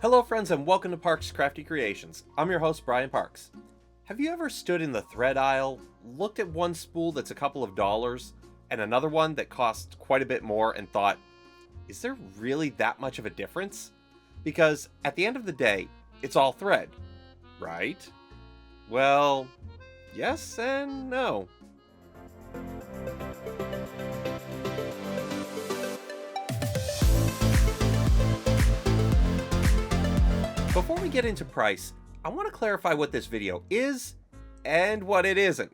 Hello friends and welcome to Parks Crafty Creations. I'm your host Brian Parks. Have you ever stood in the thread aisle, looked at one spool that's a couple of dollars and another one that costs quite a bit more and thought, is there really that much of a difference? Because at the end of the day, it's all thread, right? Well, yes and no. Before we get into price, I want to clarify what this video is and what it isn't.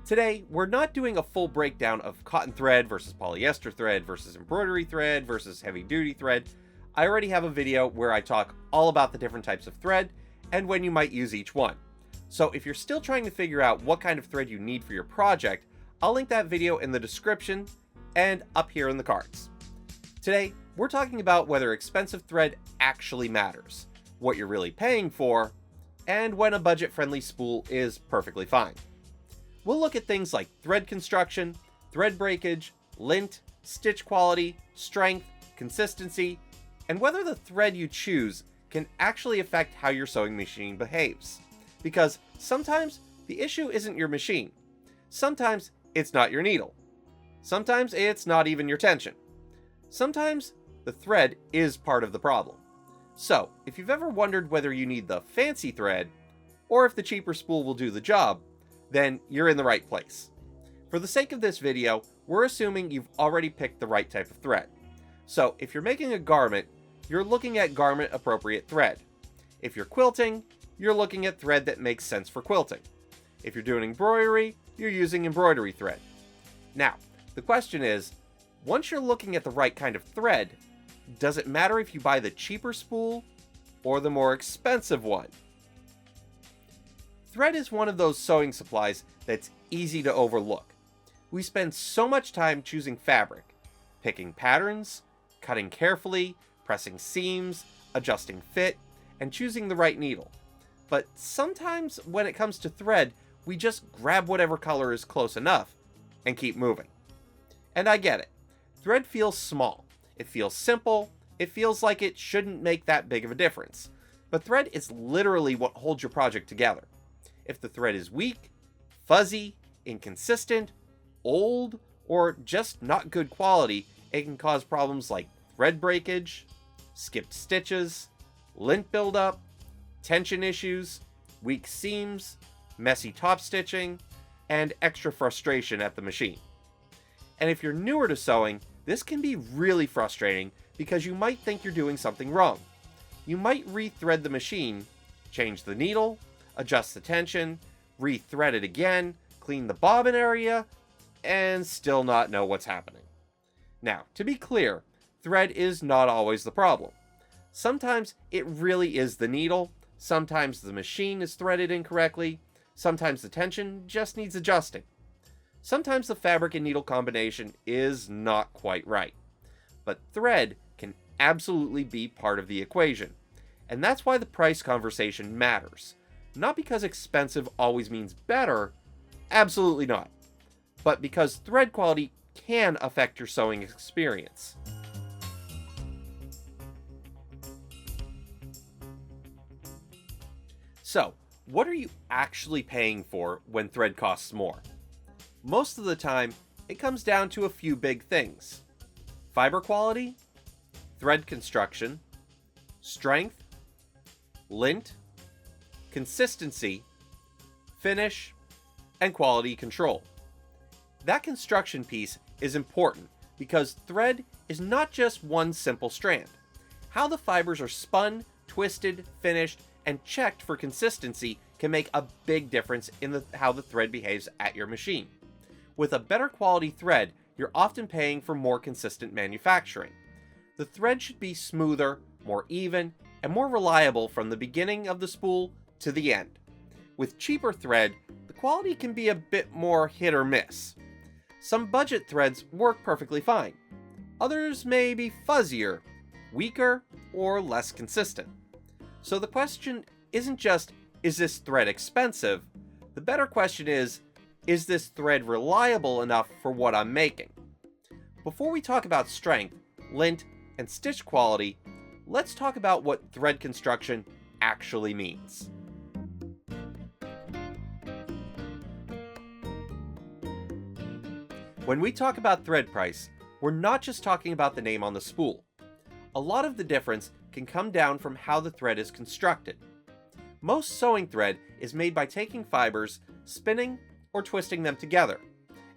Today, we're not doing a full breakdown of cotton thread versus polyester thread versus embroidery thread versus heavy duty thread. I already have a video where I talk all about the different types of thread and when you might use each one. So if you're still trying to figure out what kind of thread you need for your project, I'll link that video in the description and up here in the cards. Today, we're talking about whether expensive thread actually matters, what you're really paying for, and when a budget-friendly spool is perfectly fine. We'll look at things like thread construction, thread breakage, lint, stitch quality, strength, consistency, and whether the thread you choose can actually affect how your sewing machine behaves. Because sometimes the issue isn't your machine. Sometimes it's not your needle. Sometimes it's not even your tension. Sometimes the thread is part of the problem. So, if you've ever wondered whether you need the fancy thread, or if the cheaper spool will do the job, then you're in the right place. For the sake of this video, we're assuming you've already picked the right type of thread. So, if you're making a garment, you're looking at garment-appropriate thread. If you're quilting, you're looking at thread that makes sense for quilting. If you're doing embroidery, you're using embroidery thread. Now, the question is, once you're looking at the right kind of thread, does it matter if you buy the cheaper spool or the more expensive one? Thread is one of those sewing supplies that's easy to overlook. We spend so much time choosing fabric, picking patterns, cutting carefully, pressing seams, adjusting fit, and choosing the right needle. But sometimes when it comes to thread, we just grab whatever color is close enough and keep moving. And I get it. Thread feels small. It feels simple, it feels like it shouldn't make that big of a difference. But thread is literally what holds your project together. If the thread is weak, fuzzy, inconsistent, old, or just not good quality, it can cause problems like thread breakage, skipped stitches, lint buildup, tension issues, weak seams, messy top stitching, and extra frustration at the machine. And if you're newer to sewing, this can be really frustrating because you might think you're doing something wrong. You might rethread the machine, change the needle, adjust the tension, rethread it again, clean the bobbin area, and still not know what's happening. Now, to be clear, thread is not always the problem. Sometimes it really is the needle, sometimes the machine is threaded incorrectly, sometimes the tension just needs adjusting. Sometimes the fabric and needle combination is not quite right. But thread can absolutely be part of the equation. And that's why the price conversation matters. Not because expensive always means better, absolutely not. But because thread quality can affect your sewing experience. So, what are you actually paying for when thread costs more? Most of the time, it comes down to a few big things. Fiber quality, thread construction, strength, lint, consistency, finish, and quality control. That construction piece is important because thread is not just one simple strand. How the fibers are spun, twisted, finished, and checked for consistency can make a big difference in how the thread behaves at your machine. With a better quality thread, you're often paying for more consistent manufacturing. The thread should be smoother, more even, and more reliable from the beginning of the spool to the end. With cheaper thread, the quality can be a bit more hit or miss. Some budget threads work perfectly fine. Others may be fuzzier, weaker, or less consistent. So the question isn't just, is this thread expensive? The better question is this thread reliable enough for what I'm making? Before we talk about strength, lint, and stitch quality, let's talk about what thread construction actually means. When we talk about thread price, we're not just talking about the name on the spool. A lot of the difference can come down from how the thread is constructed. Most sewing thread is made by taking fibers, spinning or twisting them together,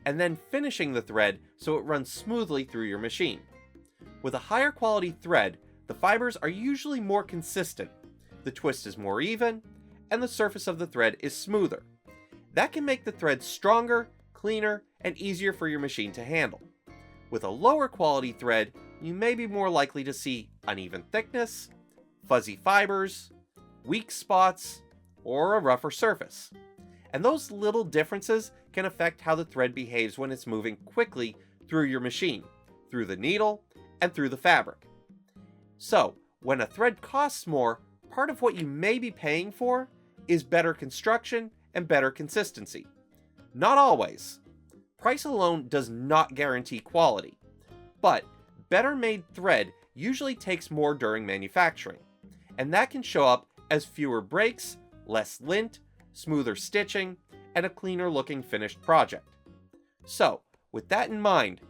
and then finishing the thread so it runs smoothly through your machine. With a higher quality thread, the fibers are usually more consistent, the twist is more even, and the surface of the thread is smoother. That can make the thread stronger, cleaner, and easier for your machine to handle. With a lower quality thread, you may be more likely to see uneven thickness, fuzzy fibers, weak spots, or a rougher surface. And those little differences can affect how the thread behaves when it's moving quickly through your machine, through the needle, and through the fabric. So, when a thread costs more, part of what you may be paying for is better construction and better consistency. Not always. Price alone does not guarantee quality, but better made thread usually takes more during manufacturing, and that can show up as fewer breaks, less lint, smoother stitching, and a cleaner looking finished project. So, with that in mind,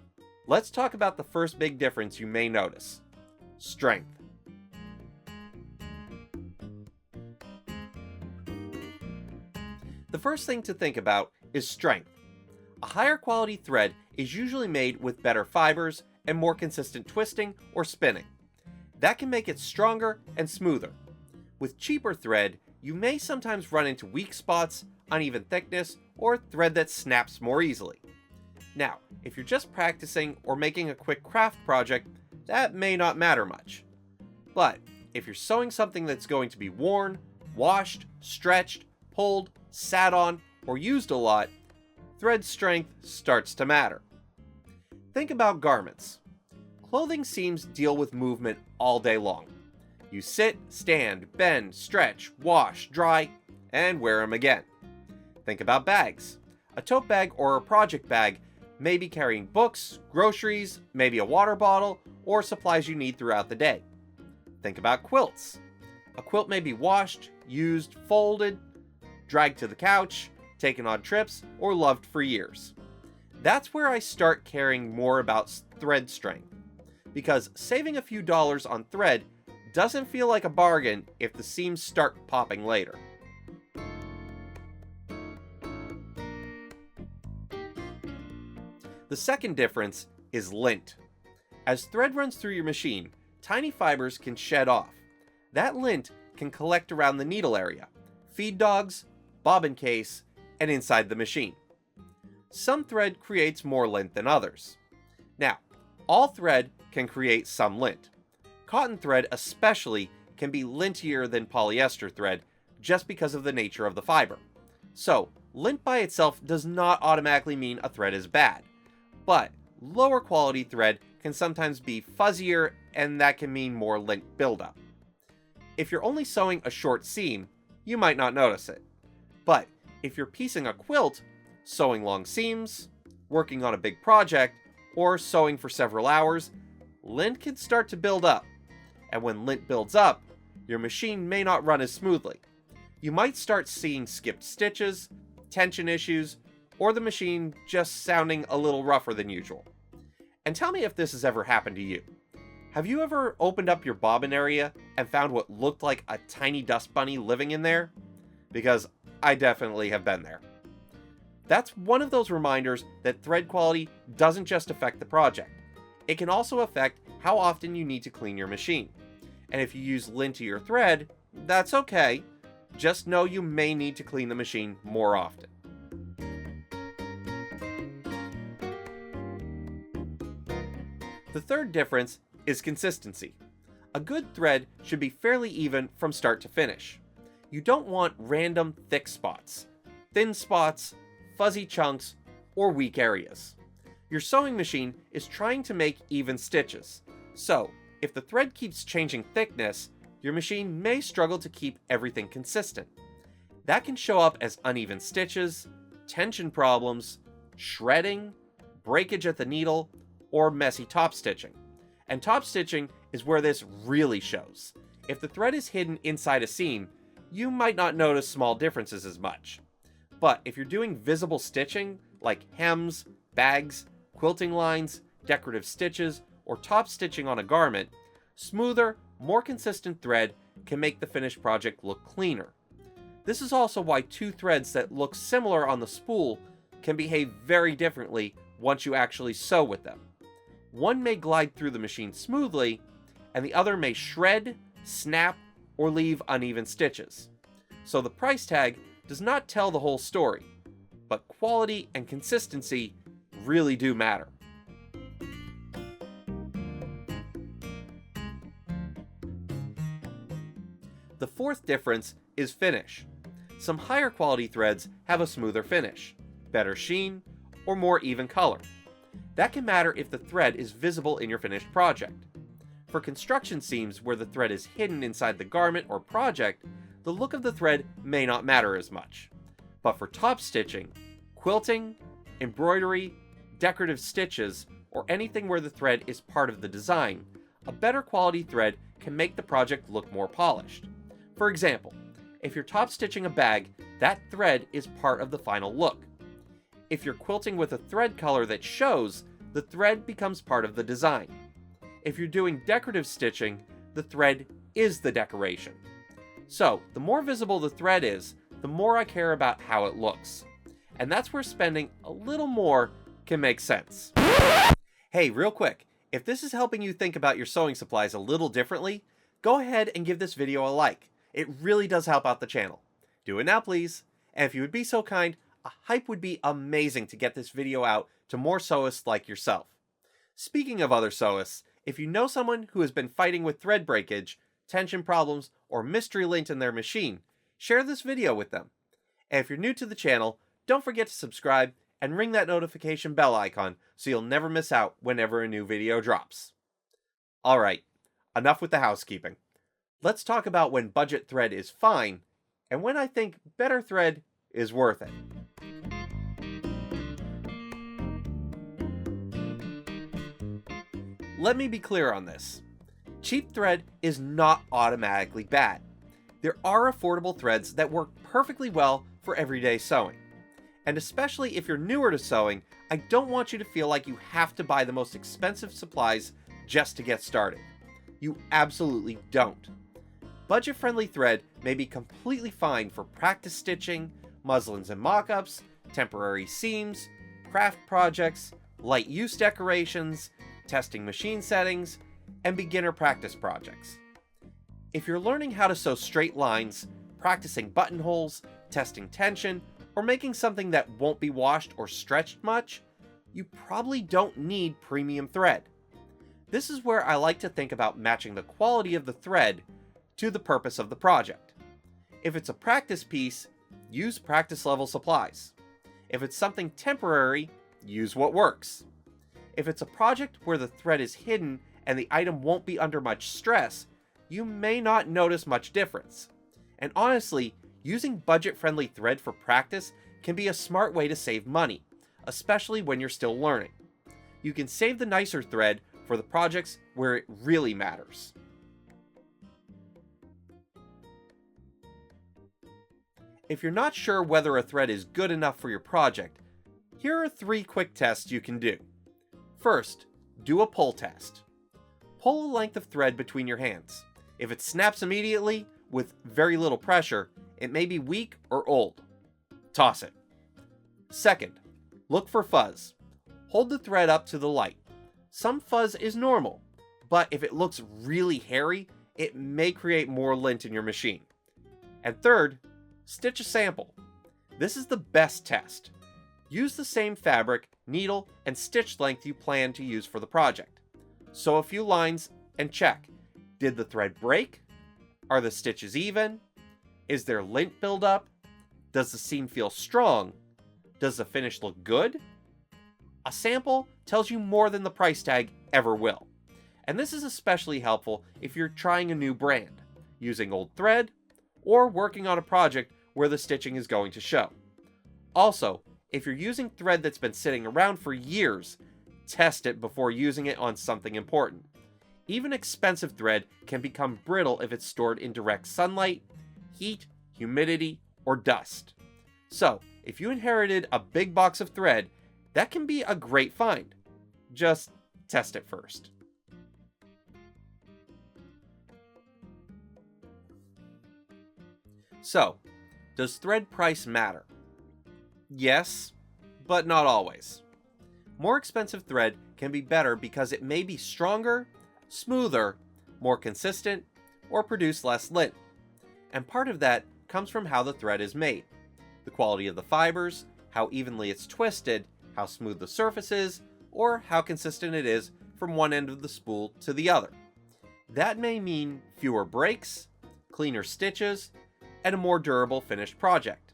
let's talk about the first big difference you may notice: strength. The first thing to think about is strength. A higher quality thread is usually made with better fibers and more consistent twisting or spinning. That can make it stronger and smoother. With cheaper thread, you may sometimes run into weak spots, uneven thickness, or thread that snaps more easily. Now, if you're just practicing or making a quick craft project, that may not matter much. But if you're sewing something that's going to be worn, washed, stretched, pulled, sat on, or used a lot, thread strength starts to matter. Think about garments. Clothing seams deal with movement all day long. You sit, stand, bend, stretch, wash, dry, and wear them again. Think about bags. A tote bag or a project bag may be carrying books, groceries, maybe a water bottle, or supplies you need throughout the day. Think about quilts. A quilt may be washed, used, folded, dragged to the couch, taken on trips, or loved for years. That's where I start caring more about thread strength, because saving a few dollars on thread doesn't feel like a bargain if the seams start popping later. The second difference is lint. As thread runs through your machine, tiny fibers can shed off. That lint can collect around the needle area, feed dogs, bobbin case, and inside the machine. Some thread creates more lint than others. Now, all thread can create some lint. Cotton thread especially can be lintier than polyester thread just because of the nature of the fiber. So, lint by itself does not automatically mean a thread is bad, but lower quality thread can sometimes be fuzzier, and that can mean more lint buildup. If you're only sewing a short seam, you might not notice it. But if you're piecing a quilt, sewing long seams, working on a big project, or sewing for several hours, lint can start to build up. And when lint builds up, your machine may not run as smoothly. You might start seeing skipped stitches, tension issues, or the machine just sounding a little rougher than usual. And tell me if this has ever happened to you. Have you ever opened up your bobbin area and found what looked like a tiny dust bunny living in there? Because I definitely have been there. That's one of those reminders that thread quality doesn't just affect the project. It can also affect how often you need to clean your machine. And if you use lintier thread, that's okay. Just know you may need to clean the machine more often. The third difference is consistency. A good thread should be fairly even from start to finish. You don't want random thick spots, thin spots, fuzzy chunks, or weak areas. Your sewing machine is trying to make even stitches, so if the thread keeps changing thickness, your machine may struggle to keep everything consistent. That can show up as uneven stitches, tension problems, shredding, breakage at the needle, or messy top stitching. And top stitching is where this really shows. If the thread is hidden inside a seam, you might not notice small differences as much. But if you're doing visible stitching, like hems, bags, quilting lines, decorative stitches, or top stitching on a garment, smoother, more consistent thread can make the finished project look cleaner. This is also why two threads that look similar on the spool can behave very differently once you actually sew with them. One may glide through the machine smoothly, and the other may shred, snap, or leave uneven stitches. So the price tag does not tell the whole story, but quality and consistency really do matter. The fourth difference is finish. Some higher quality threads have a smoother finish, better sheen, or more even color. That can matter if the thread is visible in your finished project. For construction seams where the thread is hidden inside the garment or project, the look of the thread may not matter as much. But for top stitching, quilting, embroidery, decorative stitches, or anything where the thread is part of the design, a better quality thread can make the project look more polished. For example, if you're top stitching a bag, that thread is part of the final look. If you're quilting with a thread color that shows, the thread becomes part of the design. If you're doing decorative stitching, the thread is the decoration. So, the more visible the thread is, the more I care about how it looks. And that's where spending a little more can make sense. Hey, real quick, if this is helping you think about your sewing supplies a little differently, go ahead and give this video a like. It really does help out the channel. Do it now, please. And if you would be so kind, a hype would be amazing to get this video out to more sewists like yourself. Speaking of other sewists, if you know someone who has been fighting with thread breakage, tension problems, or mystery lint in their machine, share this video with them. And if you're new to the channel, don't forget to subscribe and ring that notification bell icon so you'll never miss out whenever a new video drops. Alright, enough with the housekeeping. Let's talk about when budget thread is fine, and when I think better thread is worth it. Let me be clear on this. Cheap thread is not automatically bad. There are affordable threads that work perfectly well for everyday sewing. And especially if you're newer to sewing, I don't want you to feel like you have to buy the most expensive supplies just to get started. You absolutely don't. Budget-friendly thread may be completely fine for practice stitching, muslins and mockups, temporary seams, craft projects, light use decorations, testing machine settings, and beginner practice projects. If you're learning how to sew straight lines, practicing buttonholes, testing tension, or making something that won't be washed or stretched much, you probably don't need premium thread. This is where I like to think about matching the quality of the thread to the purpose of the project. If it's a practice piece, use practice level supplies. If it's something temporary, use what works. If it's a project where the thread is hidden and the item won't be under much stress, you may not notice much difference. And honestly, using budget-friendly thread for practice can be a smart way to save money, especially when you're still learning. You can save the nicer thread for the projects where it really matters. If you're not sure whether a thread is good enough for your project, here are 3 quick tests you can do. First, do a pull test. Pull a length of thread between your hands. If it snaps immediately, with very little pressure, it may be weak or old. Toss it. Second, look for fuzz. Hold the thread up to the light. Some fuzz is normal, but if it looks really hairy, it may create more lint in your machine. And third, stitch a sample. This is the best test. Use the same fabric, needle, and stitch length you plan to use for the project. Sew a few lines and check. Did the thread break? Are the stitches even? Is there lint buildup? Does the seam feel strong? Does the finish look good? A sample tells you more than the price tag ever will. And this is especially helpful if you're trying a new brand, using old thread, or working on a project where the stitching is going to show. Also, if you're using thread that's been sitting around for years, test it before using it on something important. Even expensive thread can become brittle if it's stored in direct sunlight, heat, humidity, or dust. So, if you inherited a big box of thread, that can be a great find. Just test it first. So, does thread price matter? Yes, but not always. More expensive thread can be better because it may be stronger, smoother, more consistent, or produce less lint. And part of that comes from how the thread is made. The quality of the fibers, how evenly it's twisted, how smooth the surface is, or how consistent it is from one end of the spool to the other. That may mean fewer breaks, cleaner stitches, and a more durable finished project.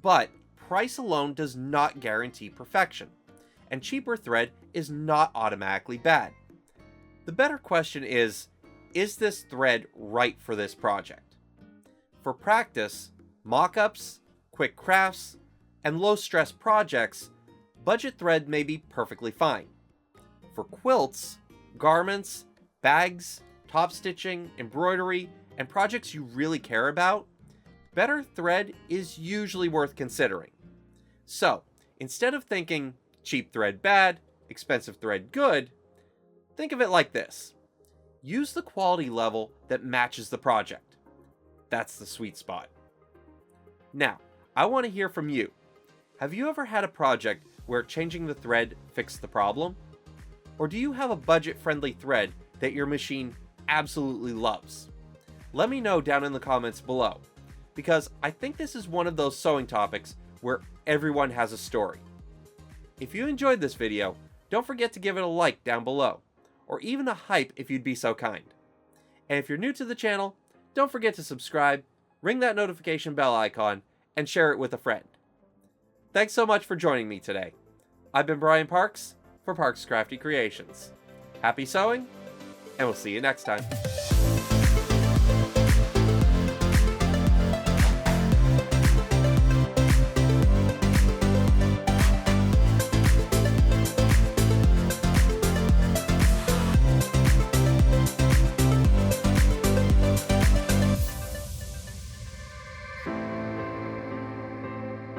But price alone does not guarantee perfection, and cheaper thread is not automatically bad. The better question is this thread right for this project? For practice, mock-ups, quick crafts, and low-stress projects, budget thread may be perfectly fine. For quilts, garments, bags, top stitching, embroidery, and projects you really care about, better thread is usually worth considering. So, instead of thinking cheap thread bad, expensive thread good, think of it like this. Use the quality level that matches the project. That's the sweet spot. Now, I want to hear from you. Have you ever had a project where changing the thread fixed the problem? Or do you have a budget-friendly thread that your machine absolutely loves? Let me know down in the comments below, because I think this is one of those sewing topics where everyone has a story. If you enjoyed this video, don't forget to give it a like down below, or even a hype if you'd be so kind. And if you're new to the channel, don't forget to subscribe, ring that notification bell icon, and share it with a friend. Thanks so much for joining me today. I've been Brian Parks for Parks Crafty Creations. Happy sewing, and we'll see you next time.